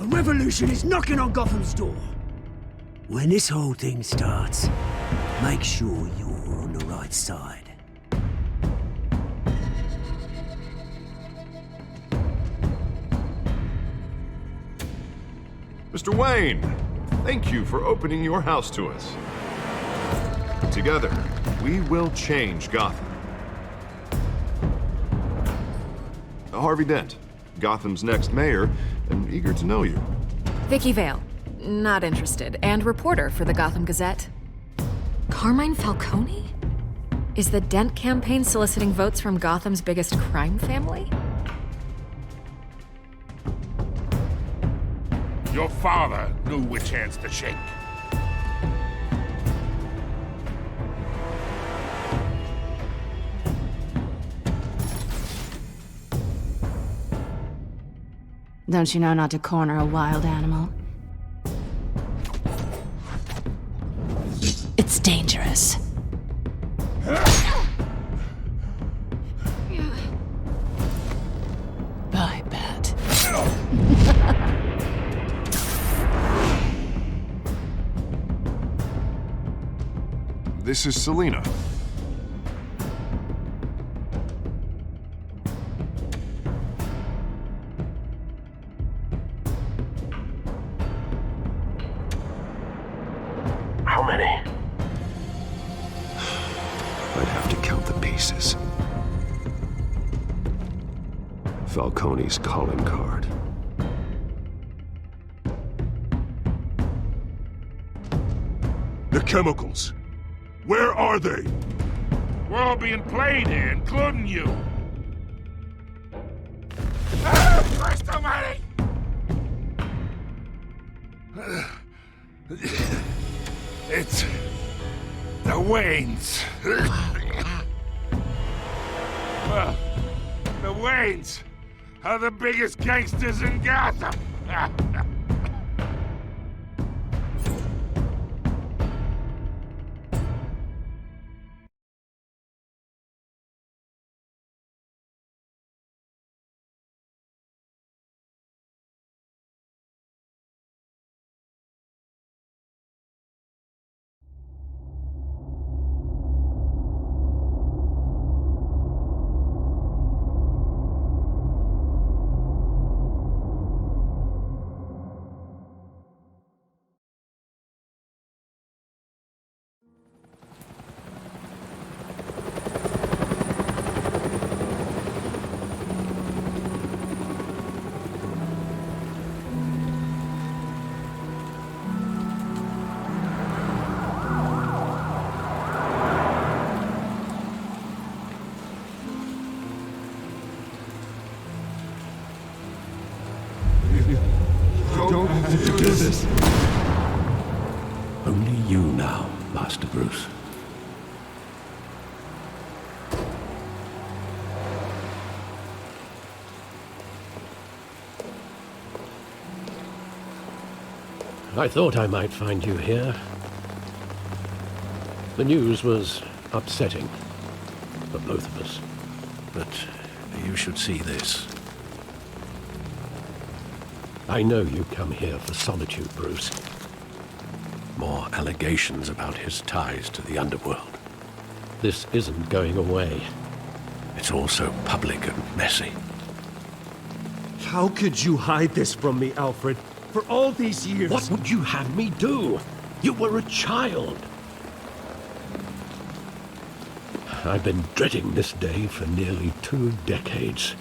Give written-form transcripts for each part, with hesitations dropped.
revolution is knocking on Gotham's door. When this whole thing starts, make sure you're on the right side. Mr. Wayne, thank you for opening your house to us. Together, we will change Gotham. Harvey Dent, Gotham's next mayor, and eager to know you. Vicky Vale, not interested, and reporter for the Gotham Gazette. Carmine Falcone? Is the Dent campaign soliciting votes from Gotham's biggest crime family? Your father knew which hands to shake. Don't you know not to corner a wild animal? It's dangerous. Bye, Bat. This is Selina. How many? I'd have to count the pieces. Falcone's calling card. The chemicals. Where are they? We're all being played here, including you. Christ almighty! It's the Waynes. Well, the Waynes are the biggest gangsters in Gotham. Don't have to do this. Only you now, Master Bruce. I thought I might find you here. The news was upsetting for both of us. But you should see this. I know you come here for solitude, Bruce. More allegations about his ties to the underworld. This isn't going away. It's all so public and messy. How could you hide this from me, Alfred? For all these years... What would you have me do? You were a child. I've been dreading this day for nearly 2 decades.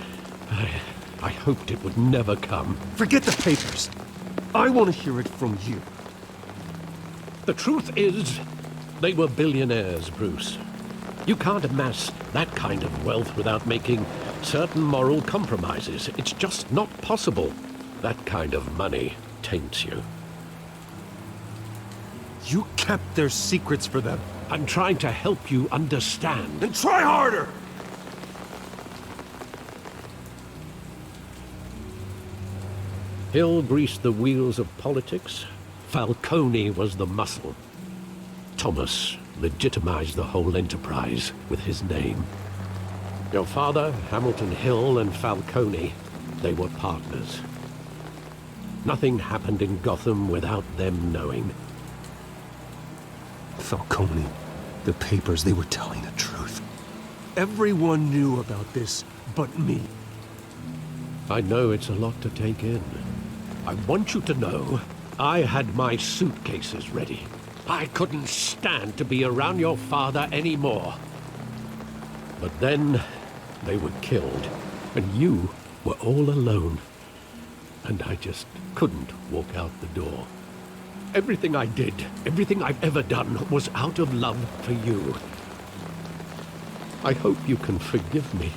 I hoped it would never come. Forget the papers. I want to hear it from you. The truth is, they were billionaires, Bruce. You can't amass that kind of wealth without making certain moral compromises. It's just not possible. That kind of money taints you. You kept their secrets for them. I'm trying to help you understand. Then try harder! Hill greased the wheels of politics. Falcone was the muscle. Thomas legitimized the whole enterprise with his name. Your father, Hamilton Hill, and Falcone, they were partners. Nothing happened in Gotham without them knowing. Falcone, the papers, they were telling the truth. Everyone knew about this but me. I know it's a lot to take in. I want you to know I had my suitcases ready. I couldn't stand to be around your father anymore. But then they were killed, and you were all alone. And I just couldn't walk out the door. Everything I did, everything I've ever done, was out of love for you. I hope you can forgive me.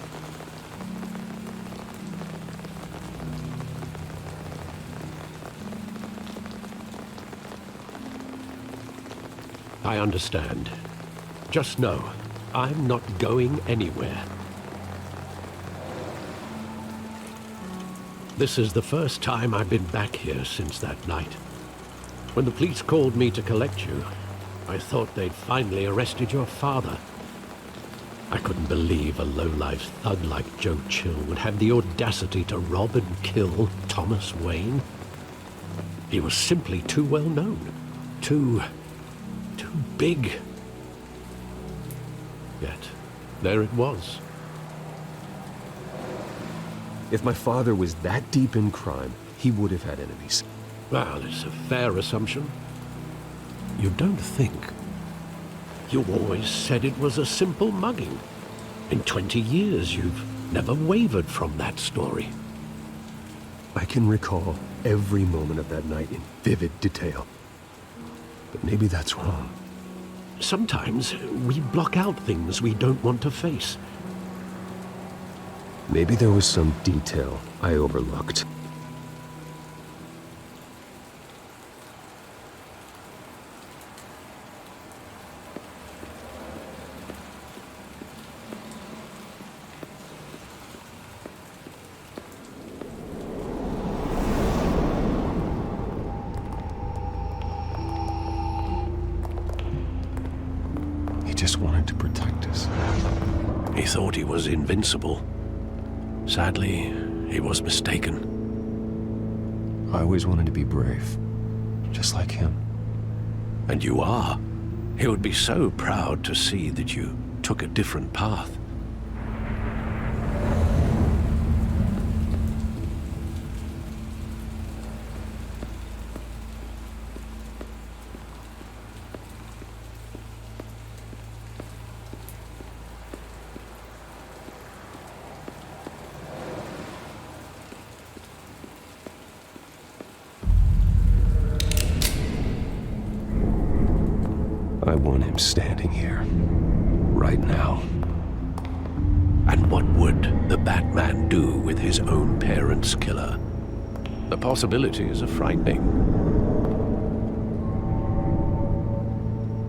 I understand. Just know, I'm not going anywhere. This is the first time I've been back here since that night. When the police called me to collect you, I thought they'd finally arrested your father. I couldn't believe a low-life thug like Joe Chill would have the audacity to rob and kill Thomas Wayne. He was simply too well known. Too big. Yet, there it was. If my father was that deep in crime, he would have had enemies. Well, it's a fair assumption. You don't think. You always said it was a simple mugging. In 20 years, you've never wavered from that story. I can recall every moment of that night in vivid detail. But maybe that's wrong. Sometimes we block out things we don't want to face. Maybe there was some detail I overlooked. He just wanted to protect us. He thought he was invincible. Sadly, he was mistaken. I always wanted to be brave, just like him. And you are. He would be so proud to see that you took a different path. I want him standing here, right now. And what would the Batman do with his own parents' killer? The possibilities are frightening.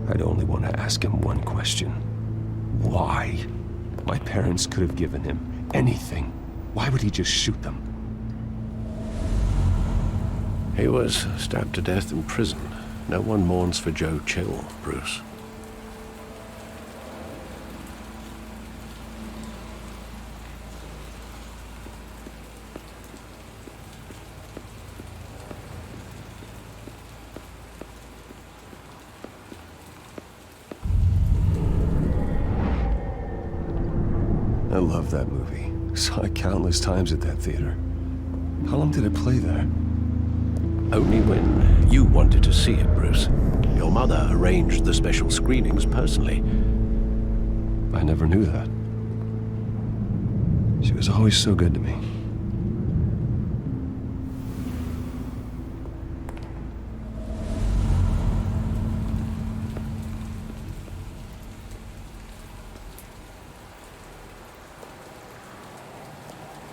I'd only want to ask him one question. Why? My parents could have given him anything. Why would he just shoot them? He was stabbed to death in prison. No one mourns for Joe Chill, Bruce. I love that movie. Saw it countless times at that theater. How long did it play there? Only when you wanted to see it, Bruce. Your mother arranged the special screenings personally. I never knew that. She was always so good to me.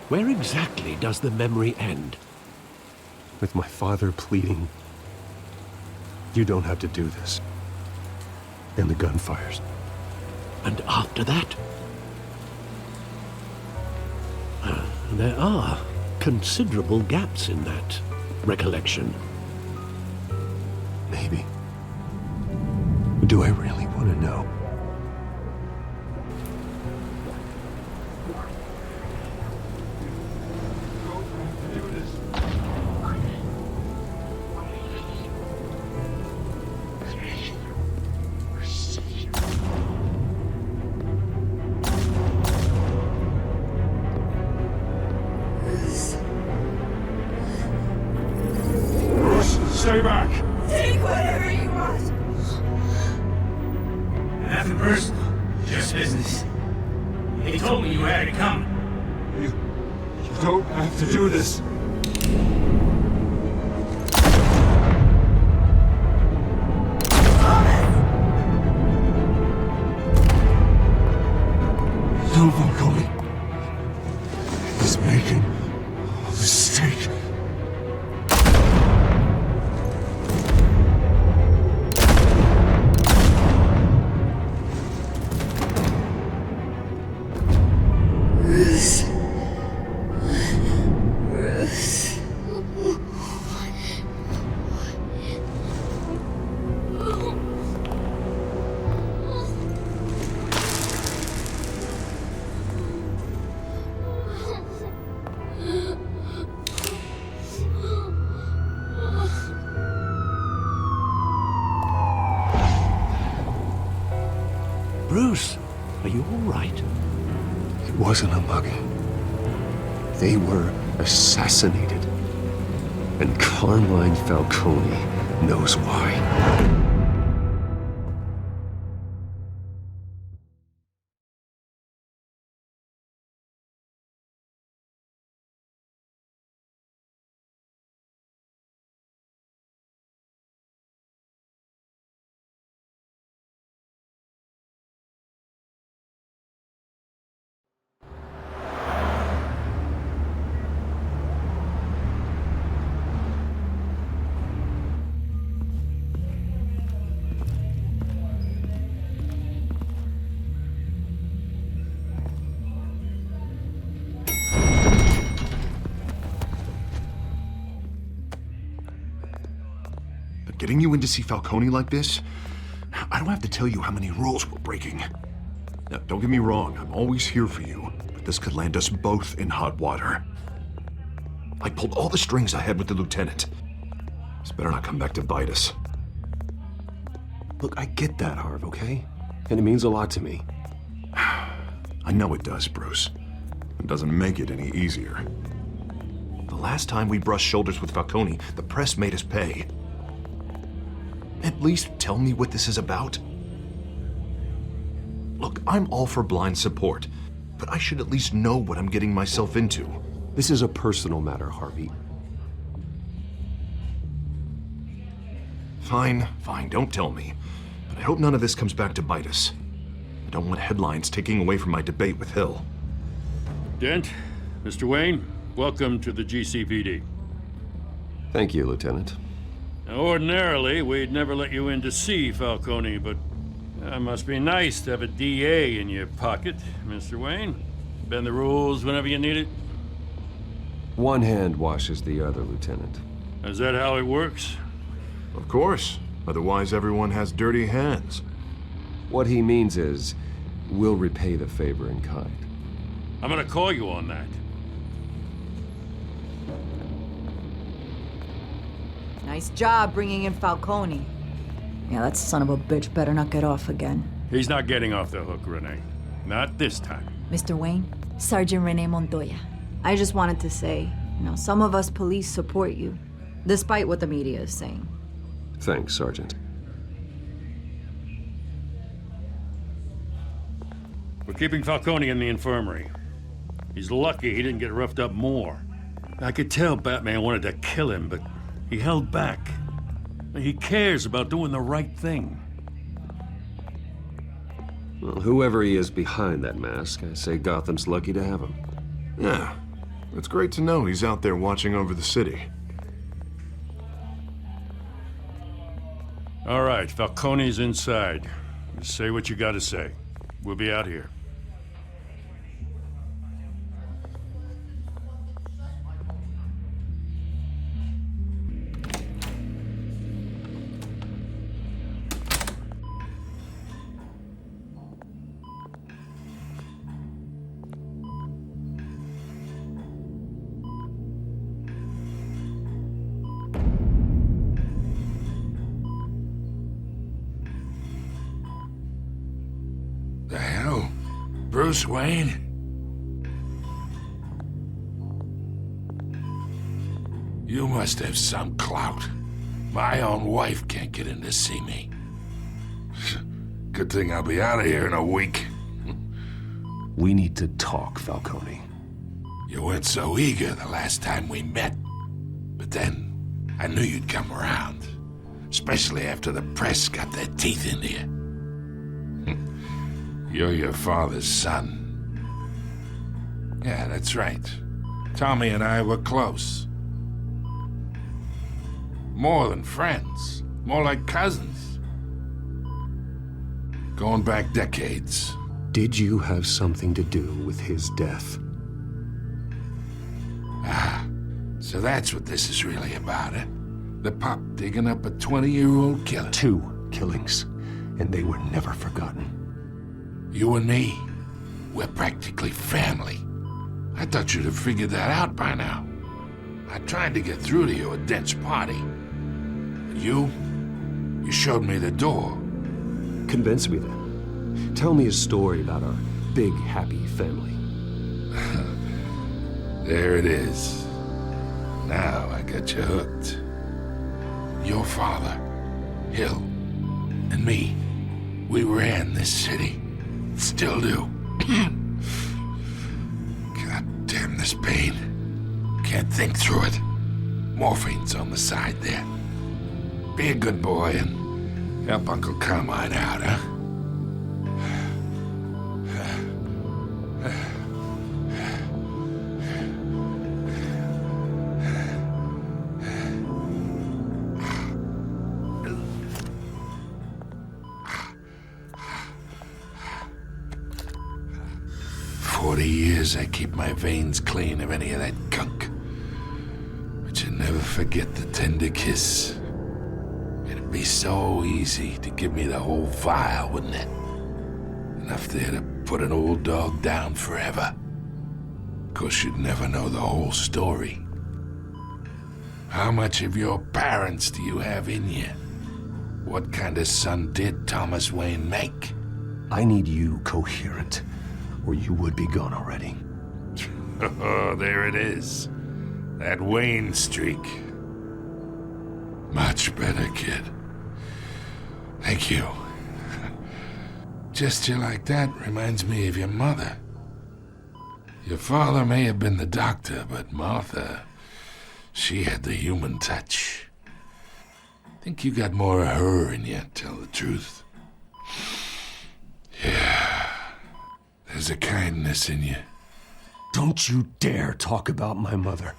Where exactly does the memory end? With my father pleading, "You don't have to do this." And the gunfires. And after that? There are considerable gaps in that recollection. Maybe. Do I really want to know? They told me you had it coming. You don't have to do this. No, Falcone. He's making a mistake. Bruce, are you all right? It wasn't a mugging. They were assassinated. And Carmine Falcone knows why. Getting you in to see Falcone like this? I don't have to tell you how many rules we're breaking. Now, don't get me wrong, I'm always here for you, but this could land us both in hot water. I pulled all the strings I had with the lieutenant. This better not come back to bite us. Look, I get that, Harv, okay? And it means a lot to me. I know it does, Bruce. It doesn't make it any easier. The last time we brushed shoulders with Falcone, the press made us pay. At least tell me what this is about. Look, I'm all for blind support, but I should at least know what I'm getting myself into. This is a personal matter, Harvey. Fine, don't tell me. But I hope none of this comes back to bite us. I don't want headlines taking away from my debate with Hill. Dent, Mr. Wayne, welcome to the GCPD. Thank you, Lieutenant. Now, ordinarily, we'd never let you in to see Falcone, but it must be nice to have a DA in your pocket, Mr. Wayne. Bend the rules whenever you need it. One hand washes the other, Lieutenant. Is that how it works? Of course. Otherwise, everyone has dirty hands. What he means is, we'll repay the favor in kind. I'm gonna call you on that. Nice job bringing in Falcone. Yeah, that son of a bitch better not get off again. He's not getting off the hook, Renee. Not this time. Mr. Wayne, Sergeant Renee Montoya. I just wanted to say, some of us police support you, despite what the media is saying. Thanks, Sergeant. We're keeping Falcone in the infirmary. He's lucky he didn't get roughed up more. I could tell Batman wanted to kill him, but he held back. He cares about doing the right thing. Well, whoever he is behind that mask, I say Gotham's lucky to have him. Yeah, it's great to know he's out there watching over the city. All right, Falcone's inside. Just say what you gotta say. We'll be out here. The hell? Bruce Wayne? You must have some clout. My own wife can't get in to see me. Good thing I'll be out of here in a week. We need to talk, Falcone. You weren't so eager the last time we met. But then, I knew you'd come around. Especially after the press got their teeth into you. You're your father's son. Yeah, that's right. Tommy and I were close. More than friends. More like cousins. Going back decades. Did you have something to do with his death? Ah, so that's what this is really about, eh? The pup digging up a 20-year-old killer. 2 killings, and they were never forgotten. You and me, we're practically family. I thought you'd have figured that out by now. I tried to get through to you at Dent's party. But you showed me the door. Convince me then. Tell me a story about our big, happy family. There it is. Now I got you hooked. Your father, Hill, and me, we ran this city. Still do. God damn this pain. Can't think through it. Morphine's on the side there. Be a good boy and help Uncle Carmine out, huh? 40 years I keep my veins clean of any of that gunk. But you never forget the tender kiss. It'd be so easy to give me the whole vial, wouldn't it? Enough there to put an old dog down forever. Of course, you'd never know the whole story. How much of your parents do you have in you? What kind of son did Thomas Wayne make? I need you coherent, or you would be gone already. Oh, there it is. That Wayne streak. Much better, kid. Thank you. Gesture like that reminds me of your mother. Your father may have been the doctor, but Martha, she had the human touch. Think you got more of her in you, tell the truth. Yeah, there's a kindness in you. Don't you dare talk about my mother.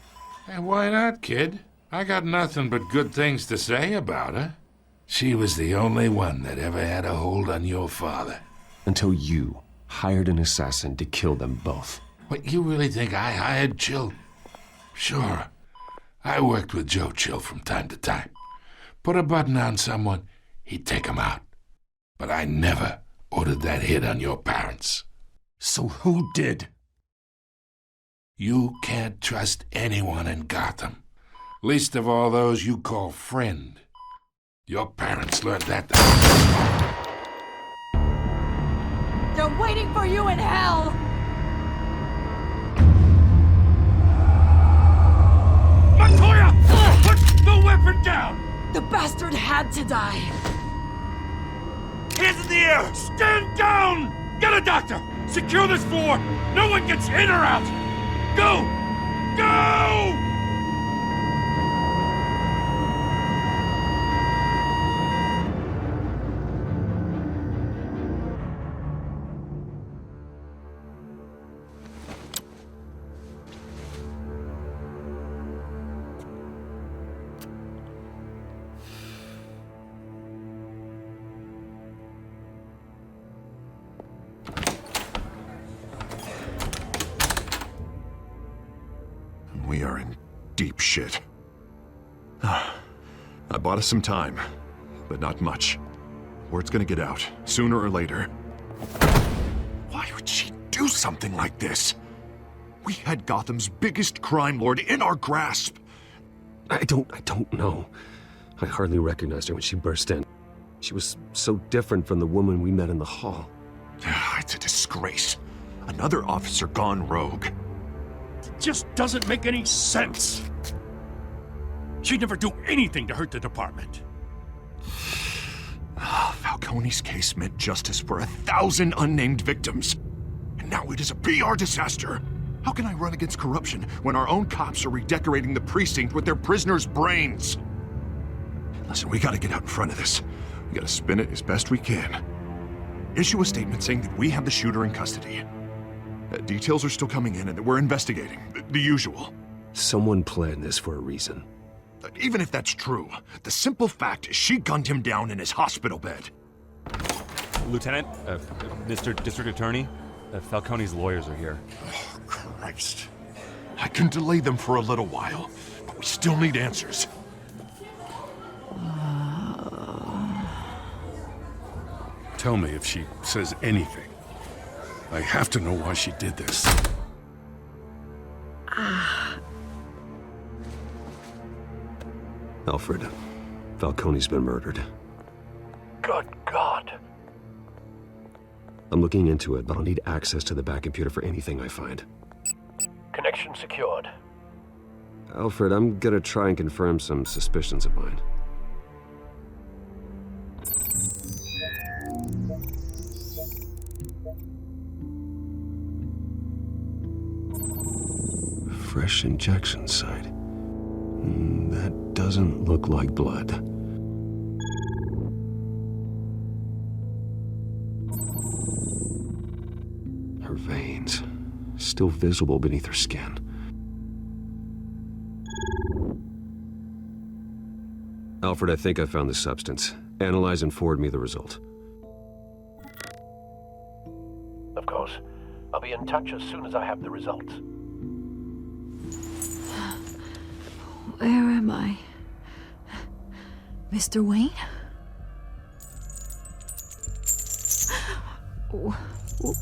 Hey, why not, kid? I got nothing but good things to say about her. She was the only one that ever had a hold on your father. Until you hired an assassin to kill them both. What, you really think I hired Chill? Sure. I worked with Joe Chill from time to time. Put a button on someone, he'd take him out. But I never ordered that hit on your parents. So who did? You can't trust anyone in Gotham. Least of all those you call friend. Your parents learned that. They're waiting for you in hell! Montoya! Put the weapon down! The bastard had to die! Hands in the air! Stand down! Get a doctor! Secure this floor! No one gets in or out! Go! Go! We are in deep shit. I bought us some time, but not much. Word's gonna get out, sooner or later. Why would she do something like this? We had Gotham's biggest crime lord in our grasp. I don't know. I hardly recognized her when she burst in. She was so different from the woman we met in the hall. It's a disgrace. Another officer gone rogue. Just doesn't make any sense. She'd never do anything to hurt the department. Falcone's case meant justice for 1,000 unnamed victims. And now it is a PR disaster. How can I run against corruption when our own cops are redecorating the precinct with their prisoners' brains? Listen, we gotta get out in front of this. We gotta spin it as best we can. Issue a statement saying that we have the shooter in custody. Details are still coming in and that we're investigating. The usual. Someone planned this for a reason. Even if that's true, the simple fact is she gunned him down in his hospital bed. Lieutenant, Mr. District Attorney, Falcone's lawyers are here. Oh, Christ. I can delay them for a little while, but we still need answers. Tell me if she says anything. I have to know why she did this. Alfred, Falcone's been murdered. Good God. I'm looking into it, but I'll need access to the back computer for anything I find. Connection secured. Alfred, I'm gonna try and confirm some suspicions of mine. Fresh injection site. That doesn't look like blood. Her veins, still visible beneath her skin. Alfred, I think I found the substance. Analyze and forward me the result. Of course. I'll be in touch as soon as I have the results. Where am I? Mr. Wayne?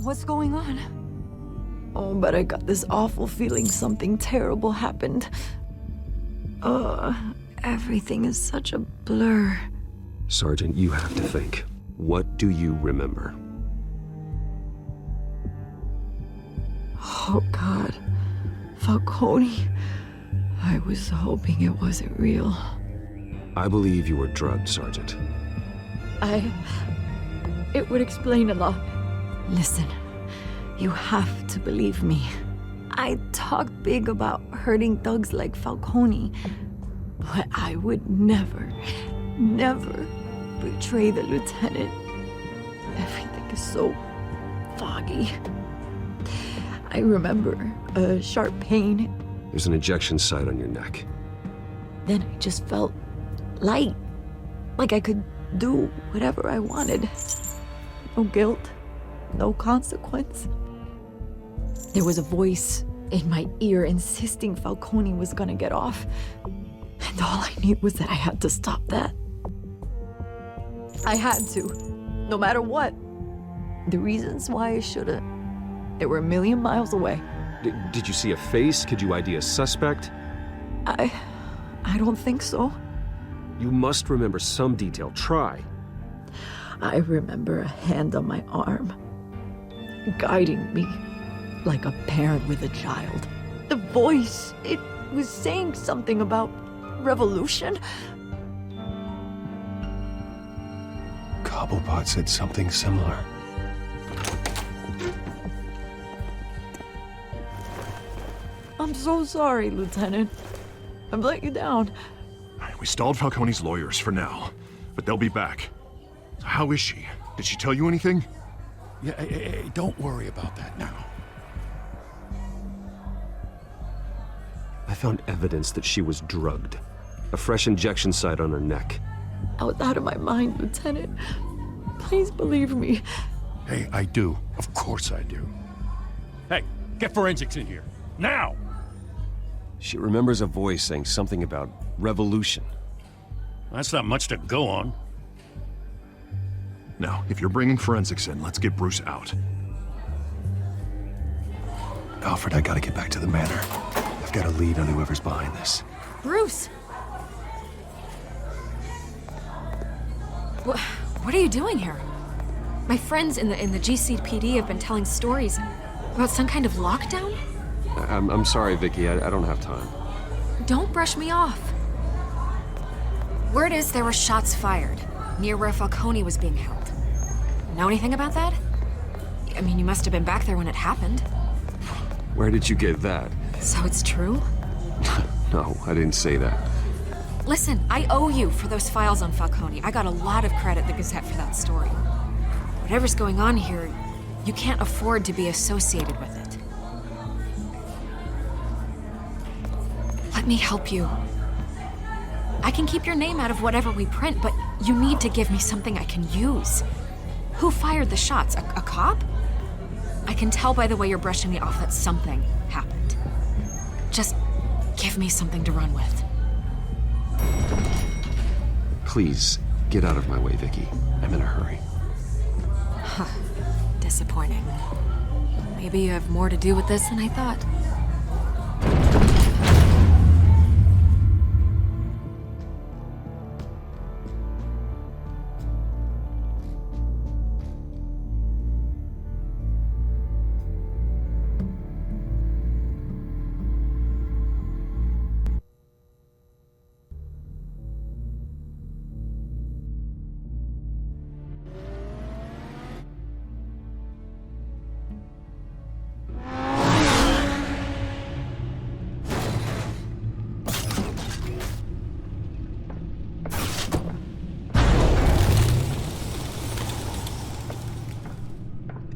What's going on? Oh, but I got this awful feeling something terrible happened. Everything is such a blur. Sergeant, you have to think. What do you remember? Oh, God. Falcone. I was hoping it wasn't real. I believe you were drugged, Sergeant. It would explain a lot. Listen, you have to believe me. I talk big about hurting thugs like Falcone, but I would never betray the lieutenant. Everything is so foggy. I remember a sharp pain. There's an injection site on your neck. Then I just felt light, like I could do whatever I wanted. No guilt, no consequence. There was a voice in my ear insisting Falcone was gonna get off. And all I knew was that I had to stop that. I had to, no matter what. The reasons why I shouldn't, they were a million miles away. Did you see a face? Could you ID a suspect? I don't think so. You must remember some detail. Try. I remember a hand on my arm, guiding me like a parent with a child. The voice, it was saying something about revolution. Cobblepot said something similar. I'm so sorry, Lieutenant. I've let you down. We stalled Falcone's lawyers for now, but they'll be back. So how is she? Did she tell you anything? Yeah, hey, don't worry about that now. I found evidence that she was drugged. A fresh injection site on her neck. I was out of my mind, Lieutenant. Please believe me. Hey, I do. Of course I do. Hey, get forensics in here. Now! She remembers a voice saying something about revolution. That's not much to go on. Now, if you're bringing forensics in, let's get Bruce out. Alfred, I gotta get back to the manor. I've got a lead on whoever's behind this. Bruce! What are you doing here? My friends in the GCPD have been telling stories about some kind of lockdown? I'm sorry, Vicky. I don't have time. Don't brush me off. Word is there were shots fired near where Falcone was being held. Know anything about that? I mean, you must have been back there when it happened. Where did you get that? So it's true? No, I didn't say that. Listen, I owe you for those files on Falcone. I got a lot of credit at the Gazette for that story. Whatever's going on here, you can't afford to be associated with it. Let me help you. I can keep your name out of whatever we print, but you need to give me something I can use. Who fired the shots? A cop? I can tell by the way you're brushing me off that something happened. Just give me something to run with. Please, get out of my way, Vicky. I'm in a hurry. Huh. Disappointing. Maybe you have more to do with this than I thought.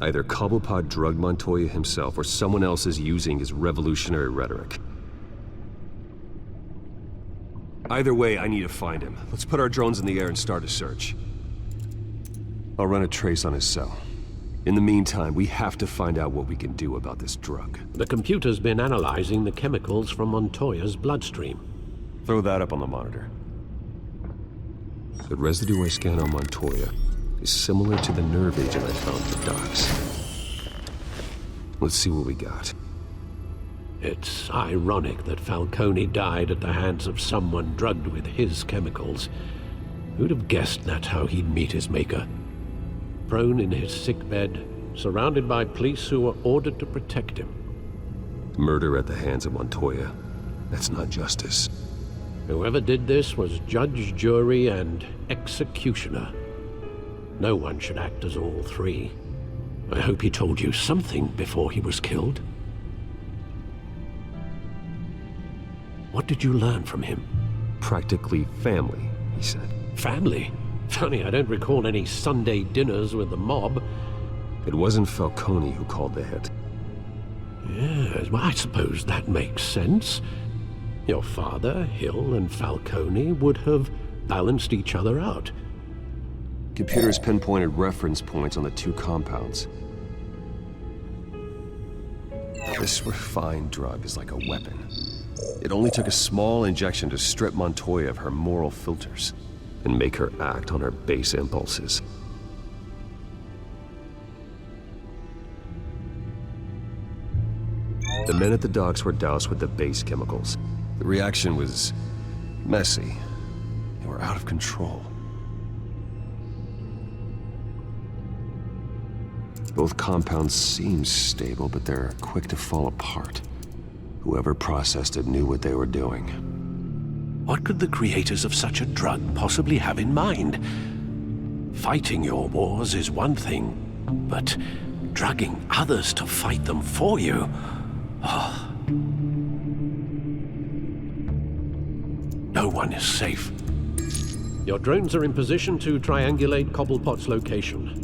Either Cobblepot drugged Montoya himself, or someone else is using his revolutionary rhetoric. Either way, I need to find him. Let's put our drones in the air and start a search. I'll run a trace on his cell. In the meantime, we have to find out what we can do about this drug. The computer's been analyzing the chemicals from Montoya's bloodstream. Throw that up on the monitor. The residue I scan on Montoya is similar to the nerve agent I found at the docks. Let's see what we got. It's ironic that Falcone died at the hands of someone drugged with his chemicals. Who'd have guessed that's how he'd meet his maker? Prone in his sickbed, surrounded by police who were ordered to protect him. Murder at the hands of Montoya. That's not justice. Whoever did this was judge, jury, and executioner. No one should act as all three. I hope he told you something before he was killed. What did you learn from him? Practically family, he said. Family? Funny, I don't recall any Sunday dinners with the mob. It wasn't Falcone who called the hit. Yes, well, I suppose that makes sense. Your father, Hill, and Falcone would have balanced each other out. Computers pinpointed reference points on the two compounds. This refined drug is like a weapon. It only took a small injection to strip Montoya of her moral filters and make her act on her base impulses. The men at the docks were doused with the base chemicals. The reaction was messy. They were out of control. Both compounds seem stable, but they're quick to fall apart. Whoever processed it knew what they were doing. What could the creators of such a drug possibly have in mind? Fighting your wars is one thing, but drugging others to fight them for you? Oh. No one is safe. Your drones are in position to triangulate Cobblepot's location.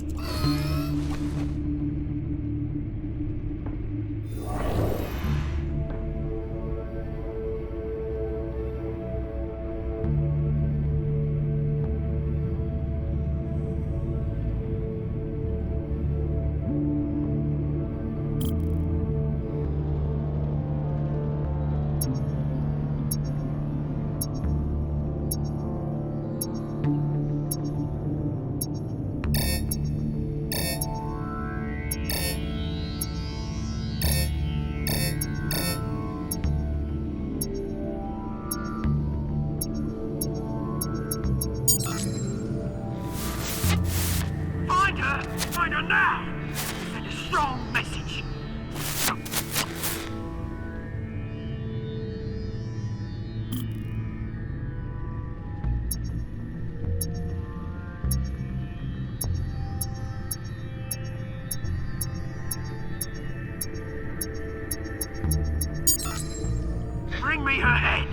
Bring me her head!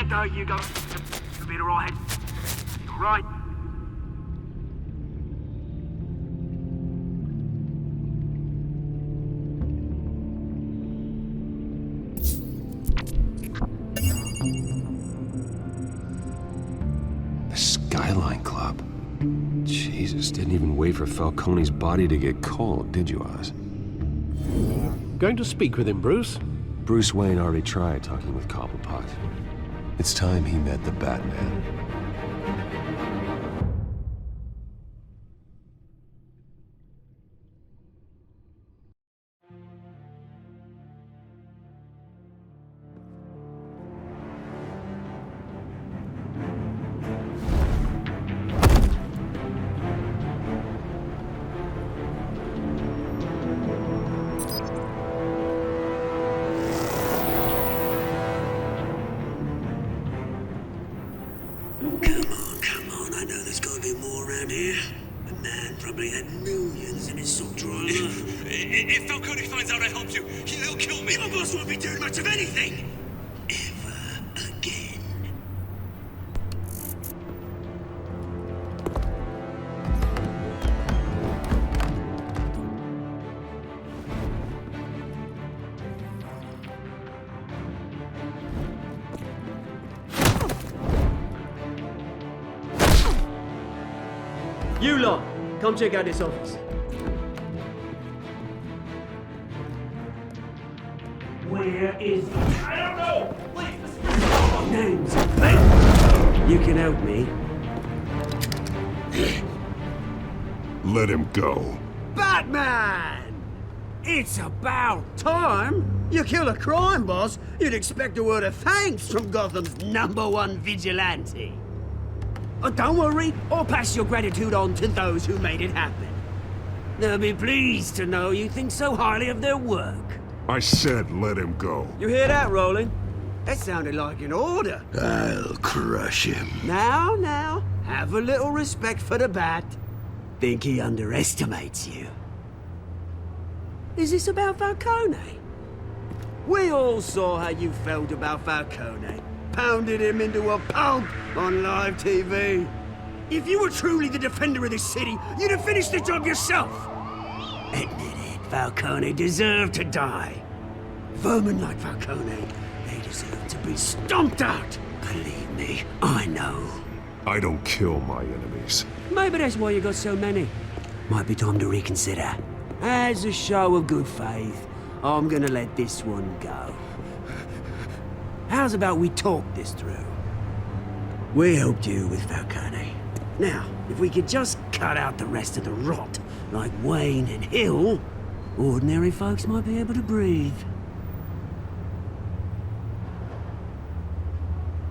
There you go. You'll be alright. Right. The Skyline Club. Jesus, didn't even wait for Falcone's body to get cold, did you, Oz? Going to speak with him, Bruce? Bruce Wayne already tried talking with Cobblepot. It's time he met the Batman. Come on, I know there's gotta be more around here. The man probably had millions in his sock drawer. If Falcone finds out I helped you, he'll kill me. My boss won't be doing much of anything. Ever again. You lot, come check out this office. Where is he? I don't know! Please, Name's Ben. You can help me. Let him go. Batman! It's about time. You kill a crime boss, you'd expect a word of thanks from Gotham's #1 vigilante. Oh, don't worry, I'll pass your gratitude on to those who made it happen. They'll be pleased to know you think so highly of their work. I said let him go. You hear that, Roland? That sounded like an order. I'll crush him. Now, have a little respect for the Bat. Think he underestimates you. Is this about Falcone? We all saw how you felt about Falcone. Pounded him into a pulp on live TV. If you were truly the defender of this city, you'd have finished the job yourself. Admit it, Falcone deserved to die. Vermin like Falcone, they deserve to be stomped out. Believe me, I know. I don't kill my enemies. Maybe that's why you got so many. Might be time to reconsider. As a show of good faith, I'm gonna let this one go. How's about we talk this through? We helped you with Falcone. Now, if we could just cut out the rest of the rot, like Wayne and Hill, ordinary folks might be able to breathe.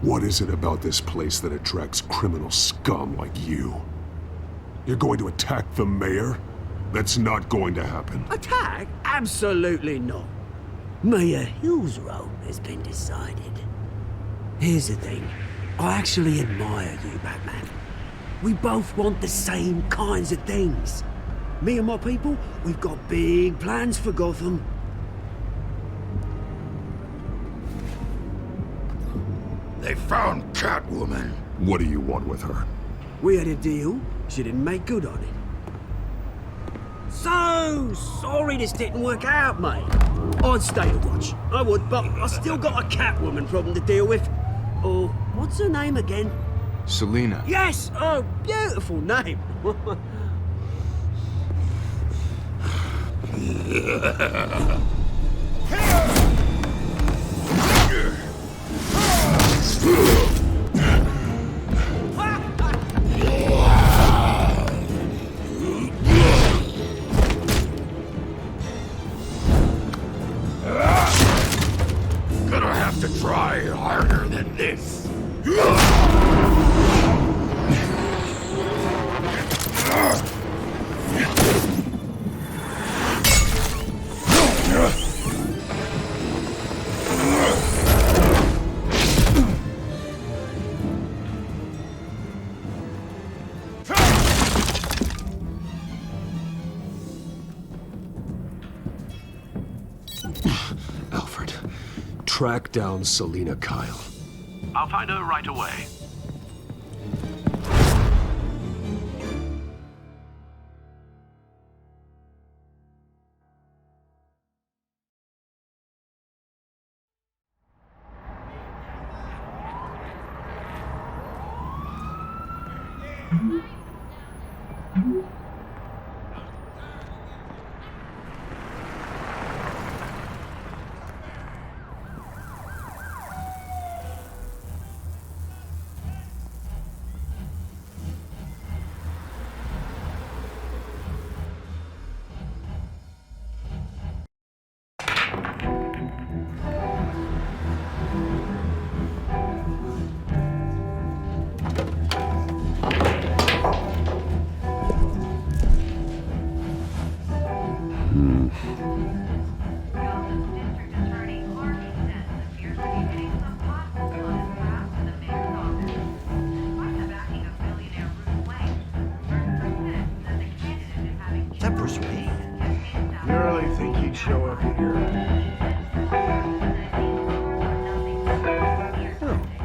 What is it about this place that attracts criminal scum like you? You're going to attack the mayor? That's not going to happen. Attack? Absolutely not. Mayor Hill's role has been decided. Here's the thing. I actually admire you, Batman. We both want the same kinds of things. Me and my people, we've got big plans for Gotham. They found Catwoman. What do you want with her? We had a deal. She didn't make good on it. So sorry this didn't work out, mate. I'd stay to watch. I would, but I still got a Catwoman problem to deal with. Oh, what's her name again? Selina. Yes! Oh, beautiful name. Gonna have to try harder than this. Alfred, track down Selina Kyle. I'll find her right away.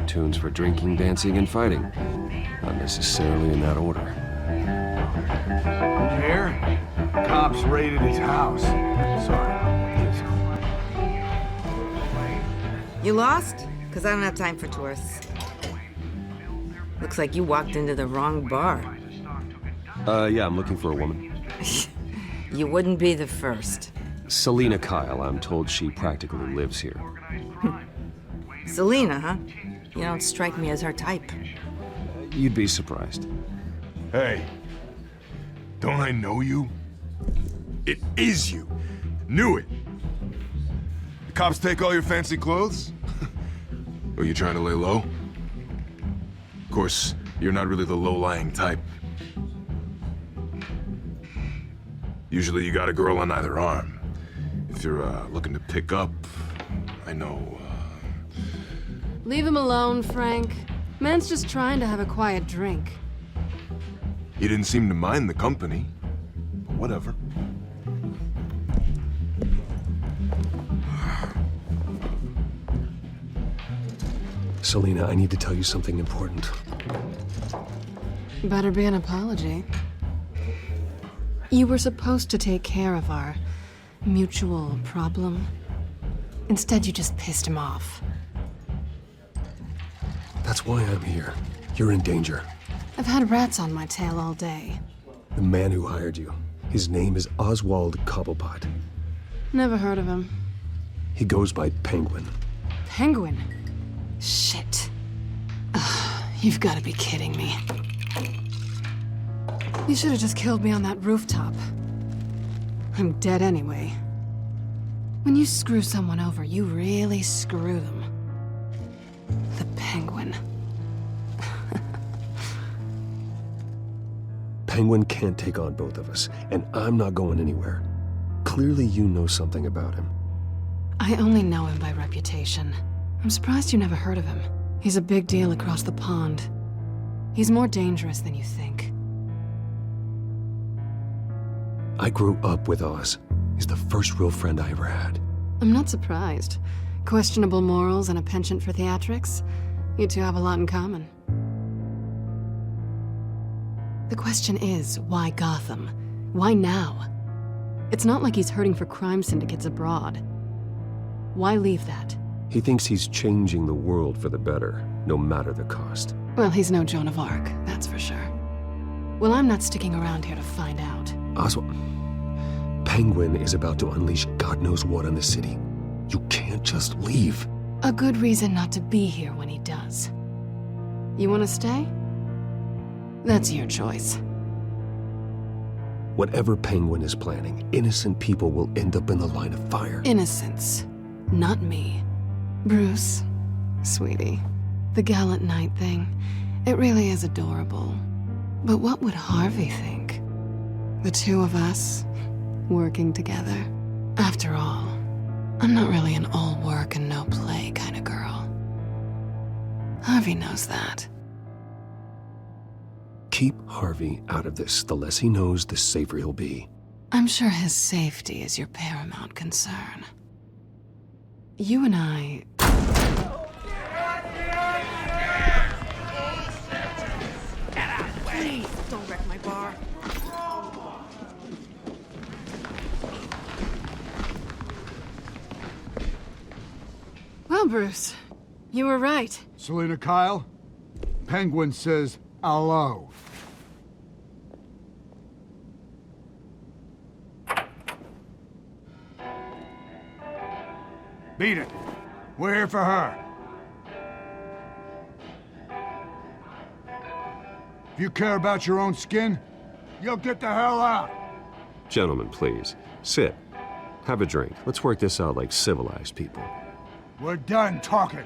Tunes for drinking, dancing, and fighting. Not necessarily in that order. Here? Cops raided his house. Sorry. You lost? Because I don't have time for tourists. Looks like you walked into the wrong bar. Yeah, I'm looking for a woman. You wouldn't be the first. Selina Kyle, I'm told she practically lives here. Selina, huh? You don't strike me as her type. You'd be surprised. Hey, don't I know you? It is you. Knew it. The cops take all your fancy clothes? Are you trying to lay low? Of course, you're not really the low-lying type. Usually you got a girl on either arm. If you're looking to pick up, I know. Leave him alone, Frank. Man's just trying to have a quiet drink. He didn't seem to mind the company. But whatever. Selina, I need to tell you something important. Better be an apology. You were supposed to take care of our mutual problem. Instead, you just pissed him off. That's why I'm here. You're in danger. I've had rats on my tail all day. The man who hired you, his name is Oswald Cobblepot. Never heard of him. He goes by Penguin. Penguin? Shit. Ugh, you've got to be kidding me. You should have just killed me on that rooftop. I'm dead anyway. When you screw someone over, you really screw them. The Penguin. Penguin can't take on both of us, and I'm not going anywhere. Clearly you know something about him. I only know him by reputation. I'm surprised you never heard of him. He's a big deal across the pond. He's more dangerous than you think. I grew up with Oz. He's the first real friend I ever had. I'm not surprised. Questionable morals and a penchant for theatrics. You two have a lot in common. The question is, why Gotham? Why now? It's not like he's hurting for crime syndicates abroad. Why leave that? He thinks he's changing the world for the better, no matter the cost. Well, he's no Joan of Arc, that's for sure. Well, I'm not sticking around here to find out. Oswald, Penguin is about to unleash God knows what on the city. You can't just leave. A good reason not to be here when he does. You want to stay? That's your choice. Whatever Penguin is planning, innocent people will end up in the line of fire. Innocence, not me. Bruce, sweetie, The gallant knight thing, it really is adorable. But what would Harvey think? The two of us, working together. After all, I'm not really an all work and no play kind of girl. Harvey knows that. Keep Harvey out of this. The less he knows, the safer he'll be. I'm sure his safety is your paramount concern. You and I... Please, don't wreck my bar. Well, Bruce, you were right. Selina Kyle? Penguin says hello. Beat it. We're here for her. If you care about your own skin, you'll get the hell out. Gentlemen, please. Sit. Have a drink. Let's work this out like civilized people. We're done talking.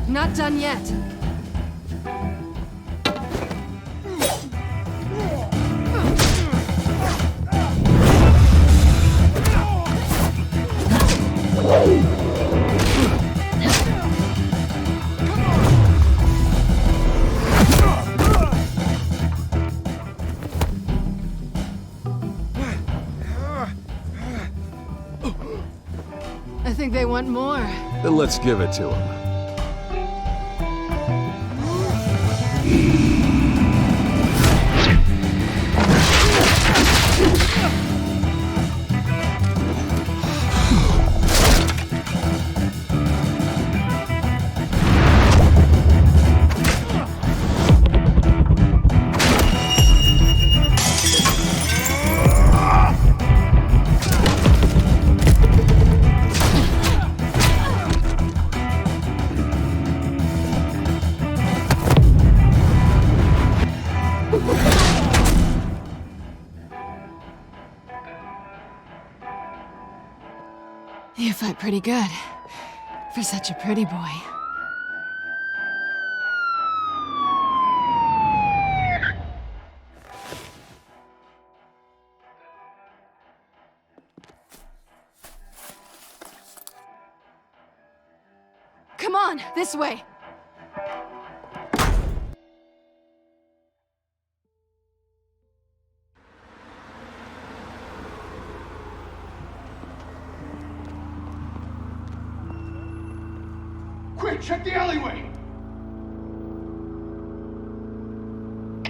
Not done yet. I think they want more. Then let's give it to him. You fight pretty good, for such a pretty boy. Come on, this way! Quick, check the alleyway!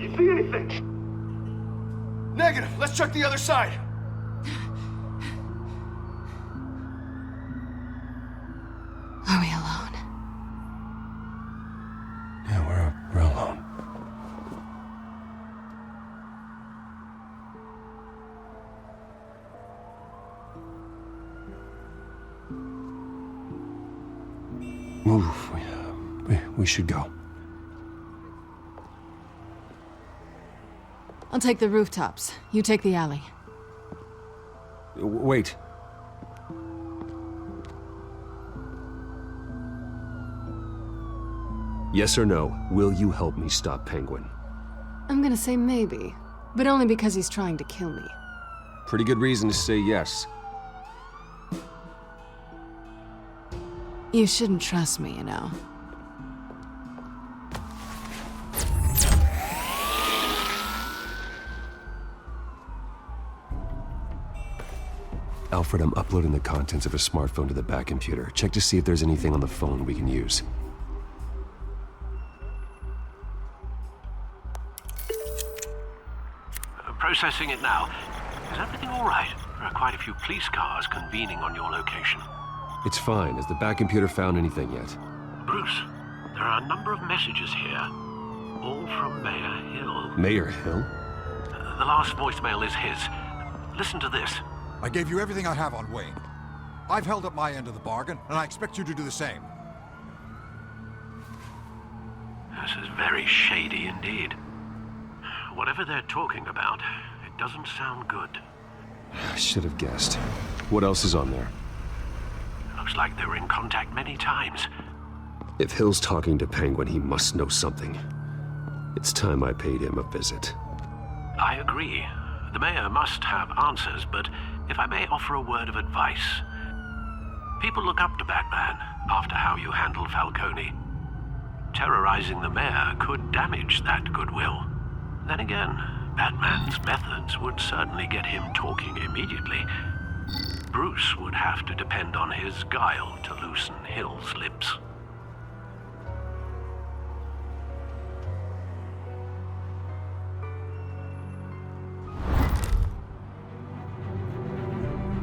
You see anything? Negative. Let's check the other side. Are we alone? Yeah, we're alone. Move. We should go. I'll take the rooftops. You take the alley. Wait. Yes or no, will you help me stop Penguin? I'm gonna say maybe, but only because he's trying to kill me. Pretty good reason to say yes. You shouldn't trust me, you know. Alfred, I'm uploading the contents of a smartphone to the back computer. Check to see if there's anything on the phone we can use. Processing it now. Is everything all right? There are quite a few police cars convening on your location. It's fine. Has the back computer found anything yet? Bruce, there are a number of messages here, all from Mayor Hill. Mayor Hill? The last voicemail is his. Listen to this. I gave you everything I have on Wayne. I've held up my end of the bargain, and I expect you to do the same. This is very shady indeed. Whatever they're talking about, it doesn't sound good. I should have guessed. What else is on there? Looks like they were in contact many times. If Hill's talking to Penguin, he must know something. It's time I paid him a visit. I agree. The mayor must have answers, but if I may offer a word of advice. People look up to Batman after how you handled Falcone. Terrorizing the mayor could damage that goodwill. Then again, Batman's methods would certainly get him talking immediately. Bruce would have to depend on his guile to loosen Hill's lips.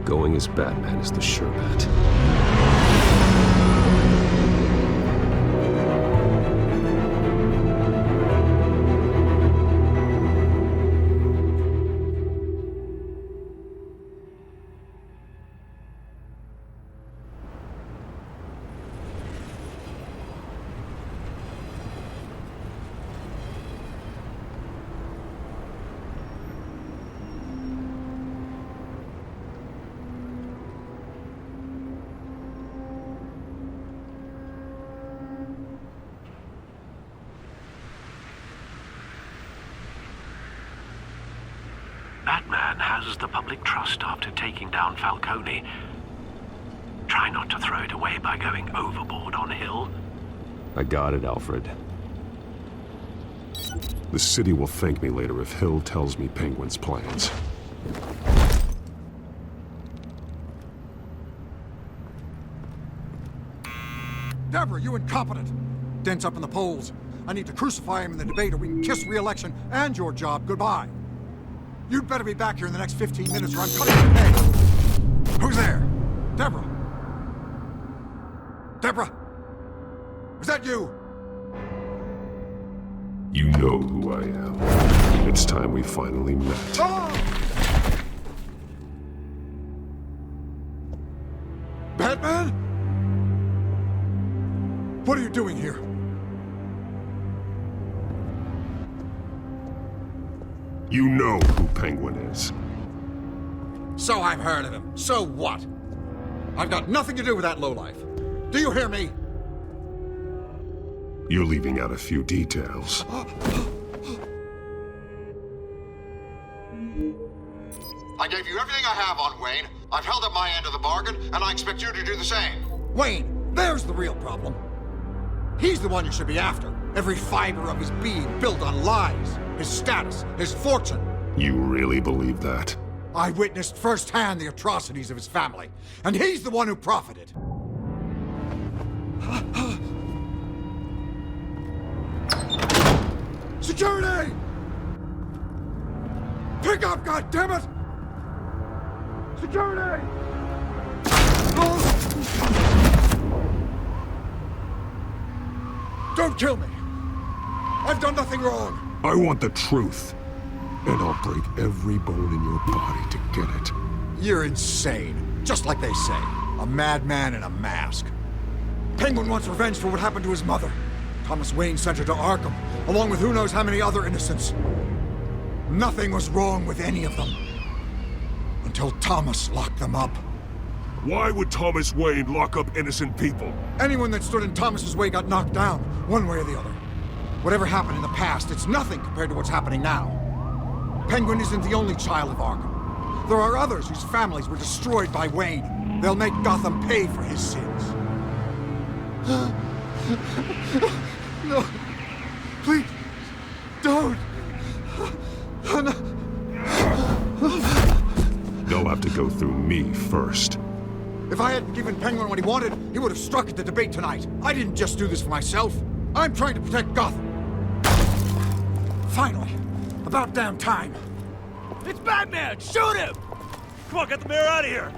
Going as Batman is the sure bet. Batman has the public trust after taking down Falcone. Try not to throw it away by going overboard on Hill. I got it, Alfred. The city will thank me later if Hill tells me Penguin's plans. Deborah, you incompetent! Dent's up in the polls. I need to crucify him in the debate or we can kiss re-election and your job goodbye. You'd better be back here in the next 15 minutes or I'm cutting your pay. Who's there? Deborah? Deborah? Is that you? You know who I am. It's time we finally met. Batman? What are you doing here? You know who Penguin is. So I've heard of him. So what? I've got nothing to do with that lowlife. Do you hear me? You're leaving out a few details. I gave you everything I have on Wayne. I've held up my end of the bargain, and I expect you to do the same. Wayne, there's the real problem. He's the one you should be after. Every fiber of his being built on lies. His status, his fortune. You really believe that? I witnessed firsthand the atrocities of his family, and he's the one who profited. Security! Pick up, goddammit! Security! Don't kill me! I've done nothing wrong! I want the truth. And I'll break every bone in your body to get it. You're insane. Just like they say. A madman in a mask. Penguin wants revenge for what happened to his mother. Thomas Wayne sent her to Arkham, along with who knows how many other innocents. Nothing was wrong with any of them. Until Thomas locked them up. Why would Thomas Wayne lock up innocent people? Anyone that stood in Thomas's way got knocked down, one way or the other. Whatever happened in the past, it's nothing compared to what's happening now. Penguin isn't the only child of Arkham. There are others whose families were destroyed by Wayne. They'll make Gotham pay for his sins. No. Please. Don't. They'll have to go through me first. If I hadn't given Penguin what he wanted, he would have struck at the debate tonight. I didn't just do this for myself. I'm trying to protect Gotham. Finally. About damn time. It's Batman! Shoot him! Come on, get the mayor out of here!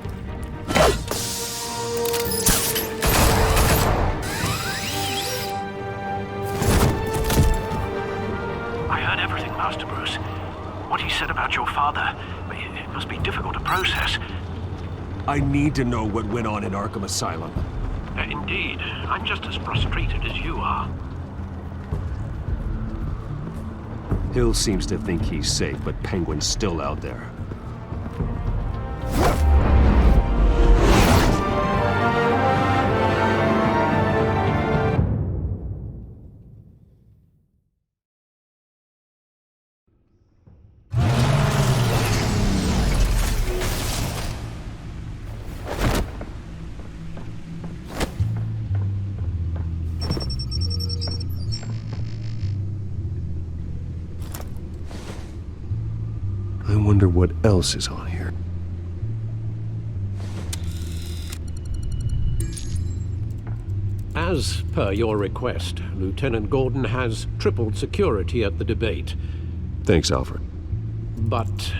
I heard everything, Master Bruce. What he said about your father, it must be difficult to process. I need to know what went on in Arkham Asylum. Indeed. I'm just as frustrated as you are. Hill seems to think he's safe, but Penguin's still out there. I wonder what else is on here. As per your request, Lieutenant Gordon has tripled security at the debate. Thanks, Alfred. But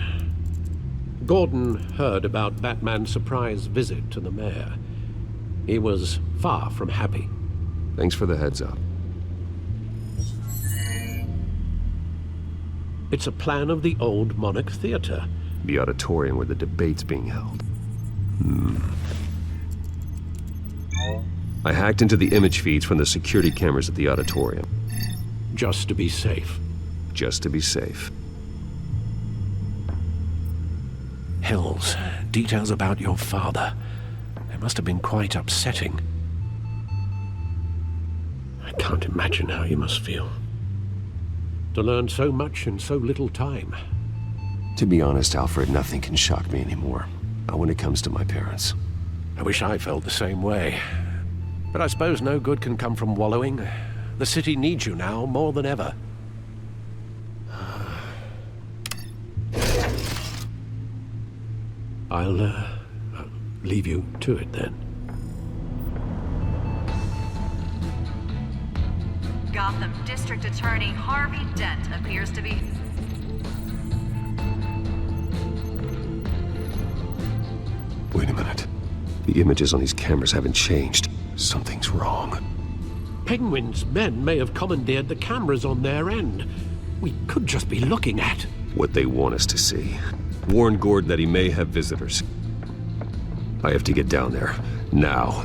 Gordon heard about Batman's surprise visit to the mayor. He was far from happy. Thanks for the heads up. It's a plan of the old Monarch Theater. The auditorium where the debate's being held. I hacked into the image feeds from the security cameras at the auditorium. Just to be safe. Just to be safe. Hills, details about your father. They must have been quite upsetting. I can't imagine how you must feel. To learn so much in so little time. To be honest, Alfred, nothing can shock me anymore. Not when it comes to my parents. I wish I felt the same way. But I suppose no good can come from wallowing. The city needs you now more than ever. I'll leave you to it then. Gotham District Attorney Harvey Dent appears to be... Wait a minute. The images on these cameras haven't changed. Something's wrong. Penguin's men may have commandeered the cameras on their end. We could just be looking at... what they want us to see. Warn Gordon that he may have visitors. I have to get down there. Now.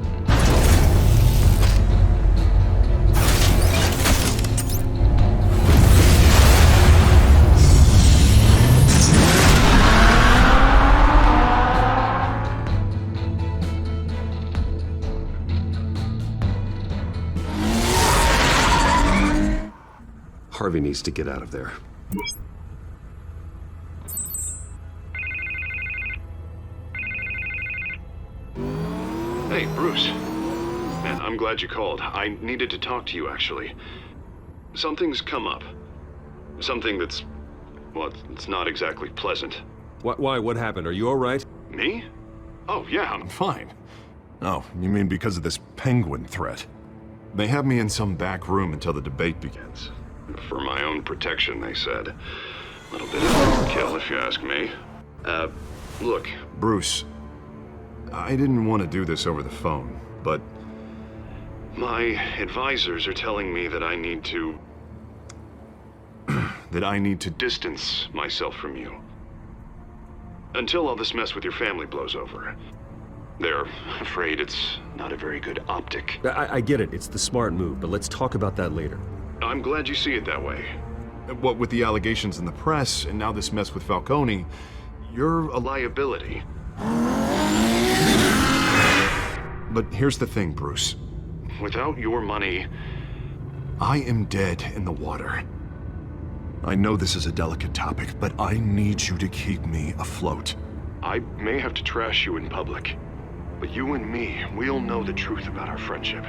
Harvey needs to get out of there. Hey, Bruce. Man, I'm glad you called. I needed to talk to you, actually. Something's come up. Something that's... well, it's not exactly pleasant. Why? What happened? Are you all right? Me? Oh, yeah, I'm fine. Oh, you mean because of this Penguin threat? They have me in some back room until the debate begins. For my own protection, they said. A little bit of overkill, if you ask me. Look, Bruce, I didn't want to do this over the phone, but my advisors are telling me that I need to... that I need to distance myself from you. Until all this mess with your family blows over. They're afraid it's not a very good optic. I get it. It's the smart move, but let's talk about that later. I'm glad you see it that way. What with the allegations in the press, and now this mess with Falcone, you're a liability. But here's the thing, Bruce. Without your money, I am dead in the water. I know this is a delicate topic, but I need you to keep me afloat. I may have to trash you in public, but you and me, we'll know the truth about our friendship.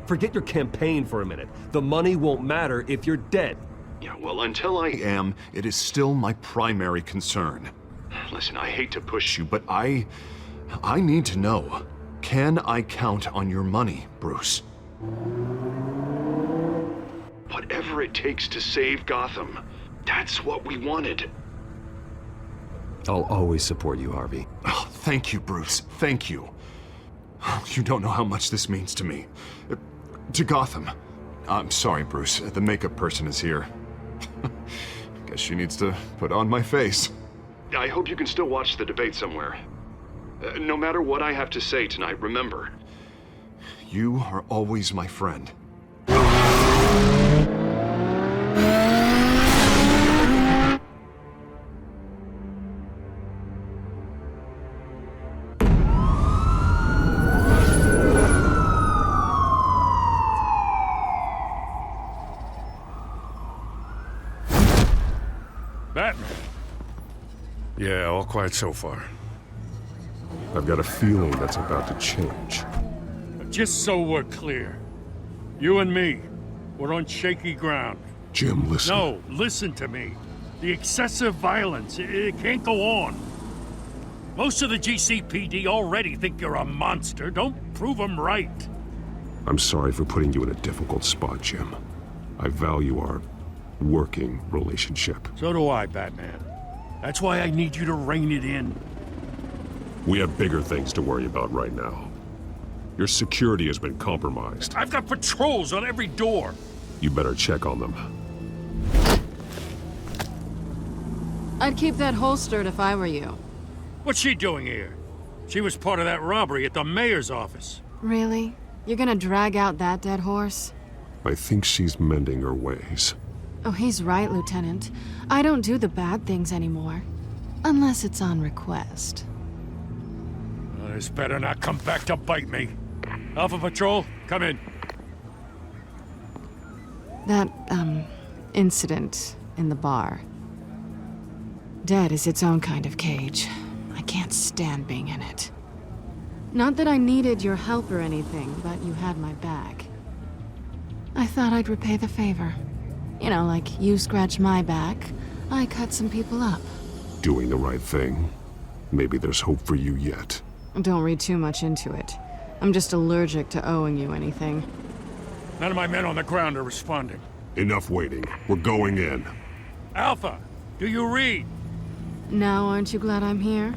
Forget your campaign for a minute. The money won't matter if you're dead. Yeah, well, until I am, it is still my primary concern. Listen, I hate to push you, but I need to know. Can I count on your money, Bruce? Whatever it takes to save Gotham. That's what we wanted. I'll always support you, Harvey. Oh, thank you, Bruce. Thank you. You don't know how much this means to me. To Gotham. I'm sorry, Bruce. The makeup person is here. Guess she needs to put on my face. I hope you can still watch the debate somewhere. No matter what I have to say tonight, remember, you are always my friend. Batman. Yeah, all quiet so far. I've got a feeling that's about to change. Just so we're clear, you and me, we're on shaky ground. Jim, listen. No, listen to me. The excessive violence, it can't go on. Most of the GCPD already think you're a monster. Don't prove them right. I'm sorry for putting you in a difficult spot, Jim. I value our working relationship. So do I, Batman. That's why I need you to rein it in. We have bigger things to worry about right now. Your security has been compromised. I've got patrols on every door. You better check on them. I'd keep that holstered if I were you. What's she doing here? She was part of that robbery at the mayor's office. Really? You're gonna drag out that dead horse? I think she's mending her ways. Oh, he's right, Lieutenant. I don't do the bad things anymore. Unless it's on request. Well, this better not come back to bite me. Alpha Patrol, come in. That, incident in the bar. Dead is its own kind of cage. I can't stand being in it. Not that I needed your help or anything, but you had my back. I thought I'd repay the favor. You know, like you scratch my back, I cut some people up. Doing the right thing. Maybe there's hope for you yet. Don't read too much into it. I'm just allergic to owing you anything. None of my men on the ground are responding. Enough waiting. We're going in. Alpha, do you read? Now, aren't you glad I'm here?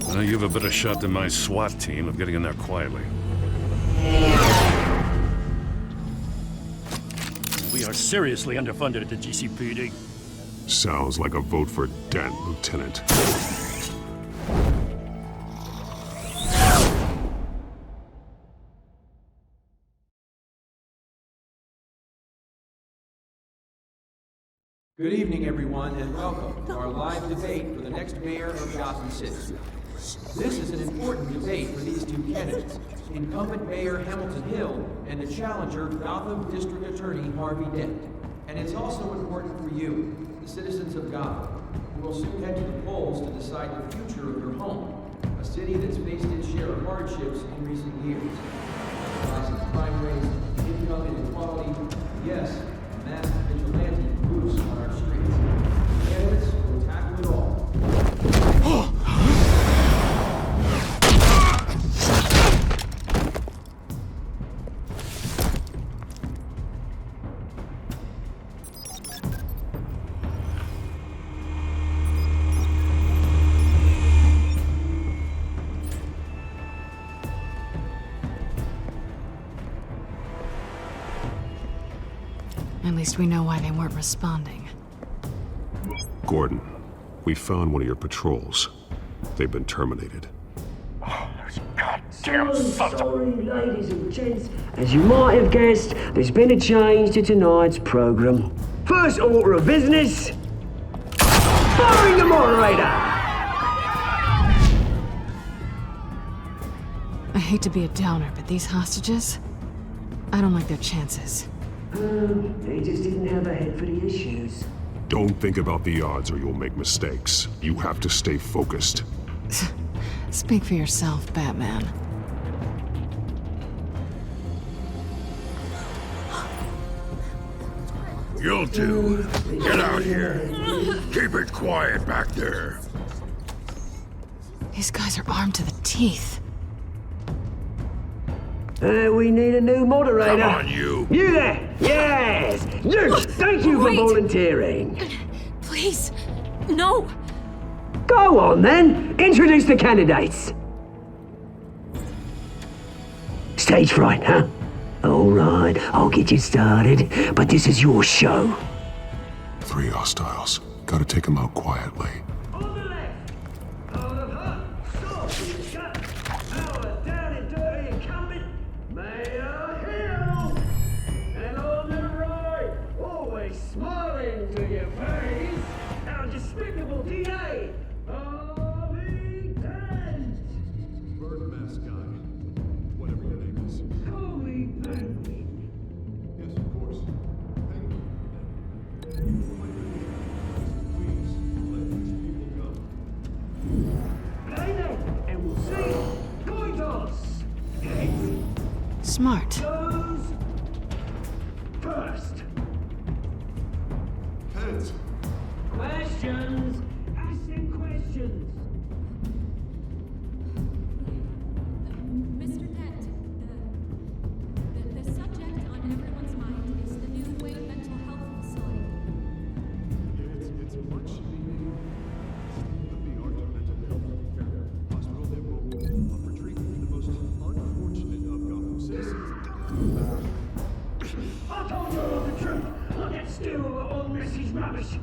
Well, you have a better shot than my SWAT team of getting in there quietly. We are seriously underfunded at the GCPD. Sounds like a vote for Dent, Lieutenant. Good evening, everyone, and welcome to our live debate for the next mayor of Gotham City. This is an important debate for these two candidates, incumbent Mayor Hamilton Hill and the challenger, Gotham District Attorney Harvey Dent. And it's also important for you, the citizens of Gotham, who will soon head to the polls to decide the future of your home, a city that's faced its share of hardships in recent years. Rising crime rates, income inequality, yes, mass vigilante groups on our streets. Candidates will tackle it all. At least we know why they weren't responding. Gordon, we found one of your patrols. They've been terminated. So sorry, ladies and gents. As you might have guessed, there's been a change to tonight's program. First order of business, firing the moderator. I hate to be a downer, but these hostages, I don't like their chances. They just didn't have a head for the issues. Don't think about the odds or you'll make mistakes. You have to stay focused. Speak for yourself, Batman. You'll do. Get out here. Keep it quiet back there. These guys are armed to the teeth. We need a new moderator. Come on, you. You there! Yes! You! Thank you for volunteering. Please, no. Go on then. Introduce the candidates. Stage fright, huh? All right, I'll get you started, but this is your show. 3 hostiles. Gotta take them out quietly. Smiling to your face, our despicable DA, Harvey Dent! Bird mask guy. Whatever your name is. Call me Penguin. Yes, of course. Penguin. Please, let these people go. Play them, and we'll see. Coin toss. Heads Smart. goes first. Heads. Questions. Ask them questions. Mr. Dent, the subject on everyone's mind is the new Wayne mental health facility. It's a much needed the Arkham Mental Health Hospital. They will offer treatment for the most unfortunate of Gotham citizens. I told you all the truth. I'll get still over all Missy's rubbish.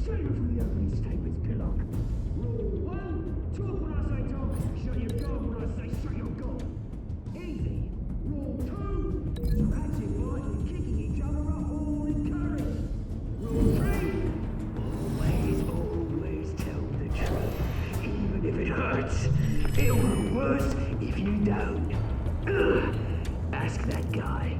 Save it for the opening statements, Pillock. Rule 1, talk when I say talk, shut your gob when I say shut your gob. Easy. Rule 2, scratching, biting, kicking each other up, all encouraged. Rule 3, always tell the truth, even if it hurts. It'll be worse if you don't. Ask that guy.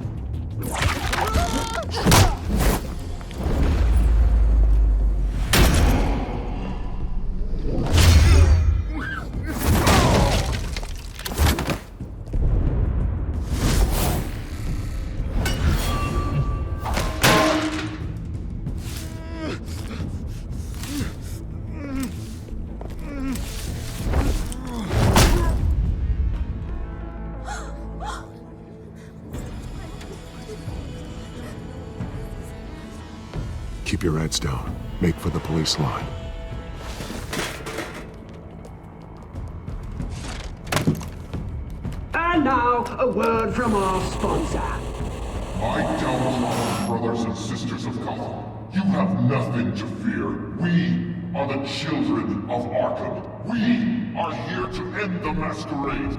Keep your heads down. Make for the police line. And now, a word from our sponsor. My downtrodden brothers and sisters of Gotham, you have nothing to fear. We are the children of Arkham. We are here to end the masquerade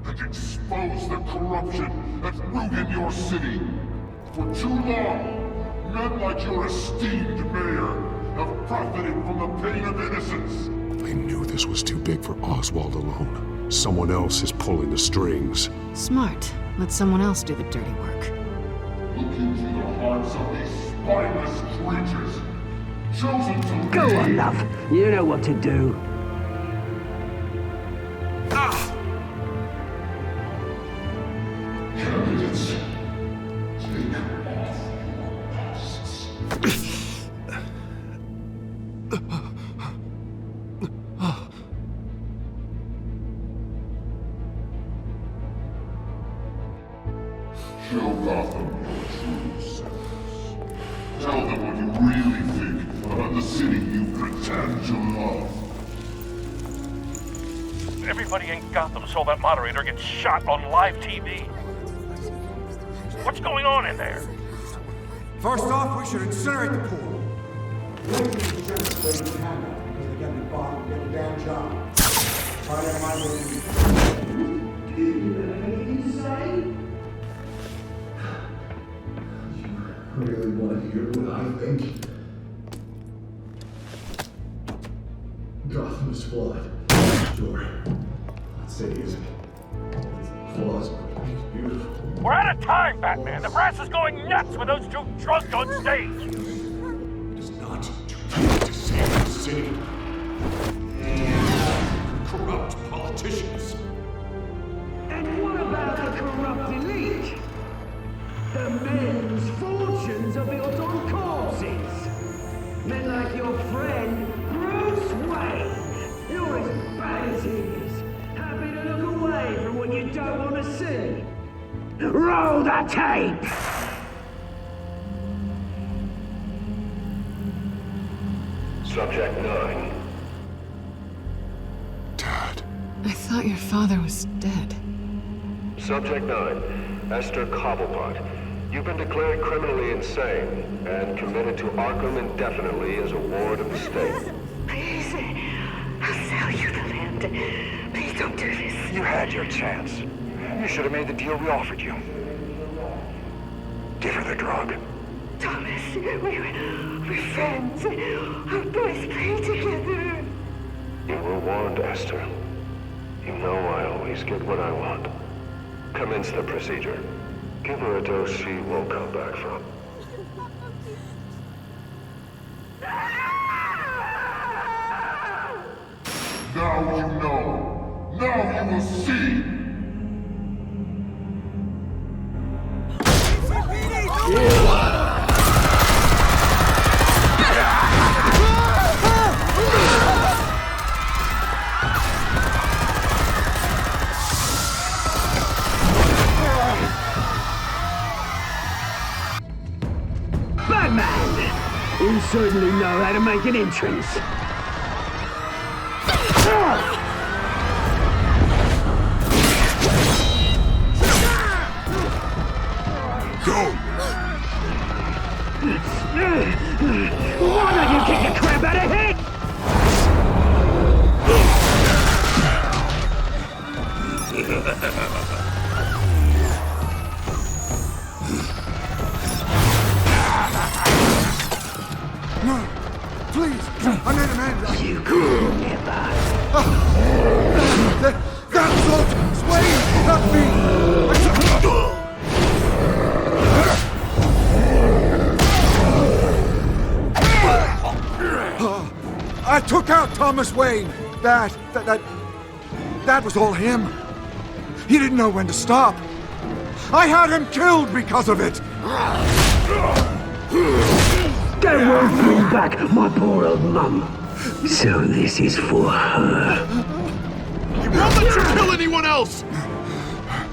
and expose the corruption that rooted your city. For too long, men like your esteemed mayor have profited from the pain of innocence. They knew this was too big for Oswald alone. Someone else is pulling the strings. Smart. Let someone else do the dirty work. Look into the hearts of these spineless creatures, chosen to Go lead. on, love. You know what to do. Candidates, take off your masks. Show Gotham your true selves. Tell them what you really think about the city you pretend to love. Everybody in Gotham saw that moderator get shot on live TV. What's going on in there? First off, we should incinerate the pool. Really want to hear what I think? Gotham is flawed. Sure. Let's say it isn't. Its flaws make it beautiful. We're out of time, Batman. The press is going nuts with those two drunks on stage. It is not to save the city. Corrupt politicians. And what about the corrupt elite? Roll the tape! Subject 9. I thought your father was dead. Subject 9. Esther Cobblepot. You've been declared criminally insane and committed to Arkham indefinitely as a ward of the state. Please, I'll sell you the land. Please don't do this. You had your chance. You should have made the deal we offered you. Give her the drug. Thomas, we're friends. Our boys play together. You were warned, Esther. You know I always get what I want. Commence the procedure. Give her a dose she won't come back from. Now you know. Now you will see. Batman! You certainly know how to make an entrance. Go! Why don't you kick the crap out of him? No, please, I made a man. You could never. That was Swain, not me. I took out Thomas Wayne. That was all him. He didn't know when to stop. I had him killed because of it. That won't bring back my poor old mum. So this is for her. He won't let you kill anyone else!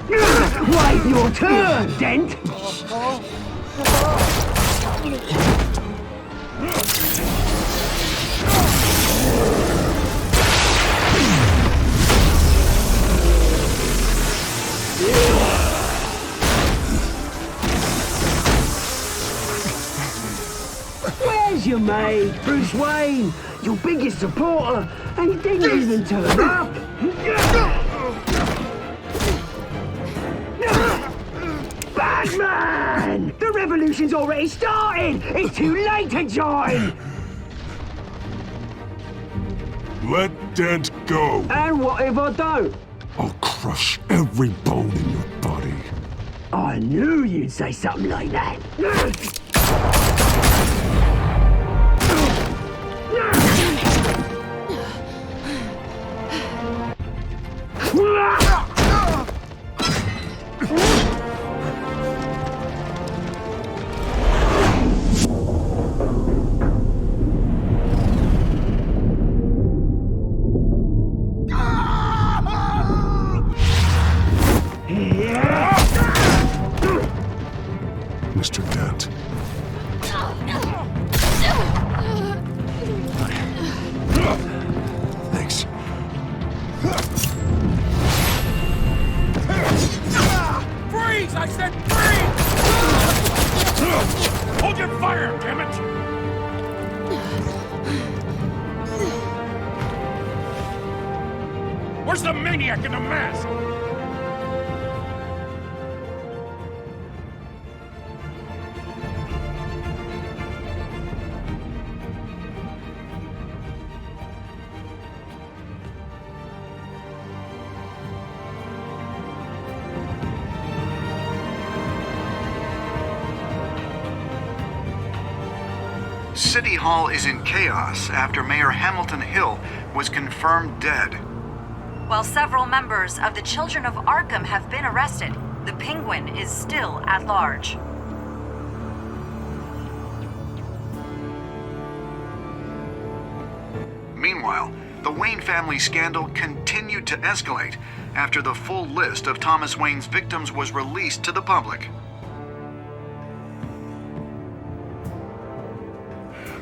Wait your turn, Dent! Where's your mate, Bruce Wayne? Your biggest supporter, and he didn't even turn up. Batman! The revolution's already started! It's too late to join! Let Dent go. And what if I don't? I'll crush every bone in your body. I knew you'd say something like that. Mr. Dent. Thanks. Freeze! I said freeze! Hold your fire, damn it! Where's the maniac in the mask? City Hall is in chaos after Mayor Hamilton Hill was confirmed dead. While several members of the Children of Arkham have been arrested, the Penguin is still at large. Meanwhile, the Wayne family scandal continued to escalate after the full list of Thomas Wayne's victims was released to the public.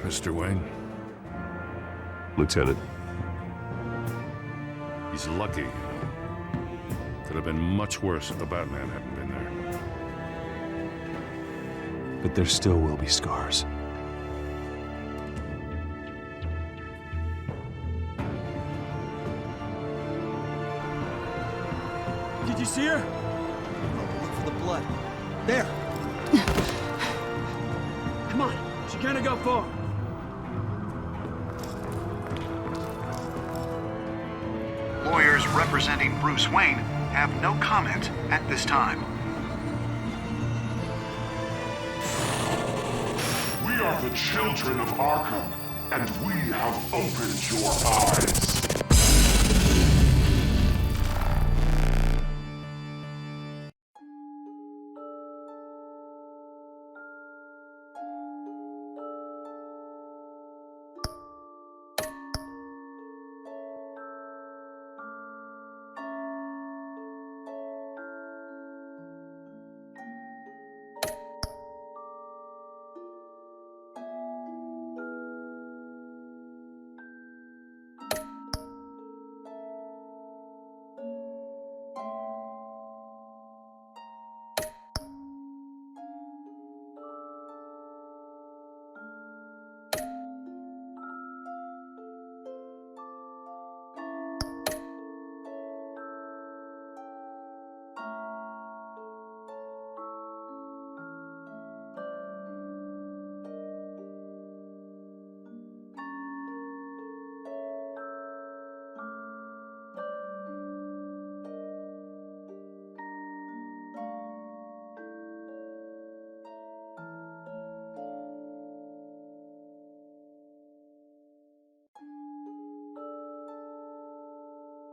Mr. Wayne? Lieutenant. He's lucky. Could have been much worse if the Batman hadn't been there. But there still will be scars. Did you see her? Oh, look for the blood. There. Come on. She can't go far. Lawyers representing Bruce Wayne have no comment at this time. We are the children of Arkham, and we have opened your eyes.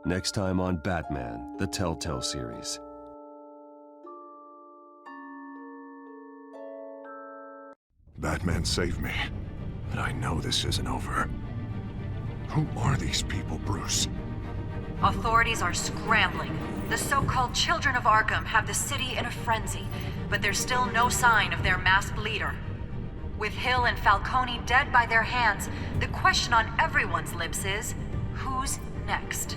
Next time on Batman, the Telltale series. Batman saved me, but I know this isn't over. Who are these people, Bruce? Authorities are scrambling. The so-called Children of Arkham have the city in a frenzy, but there's still no sign of their masked leader. With Hill and Falcone dead by their hands, the question on everyone's lips is, who's next?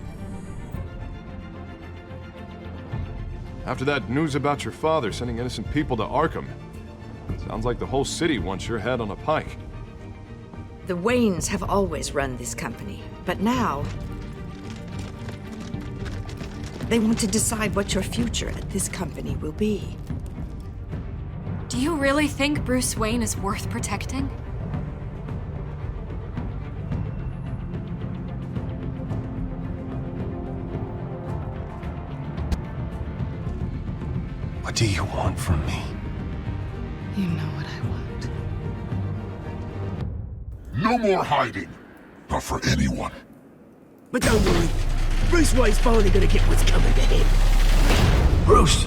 After that news about your father sending innocent people to Arkham, sounds like the whole city wants your head on a pike. The Waynes have always run this company, but now they want to decide what your future at this company will be. Do you really think Bruce Wayne is worth protecting? What do you want from me? You know what I want. No more hiding. Not for anyone. But don't worry. Bruce Wayne's finally gonna get what's coming to him. Bruce!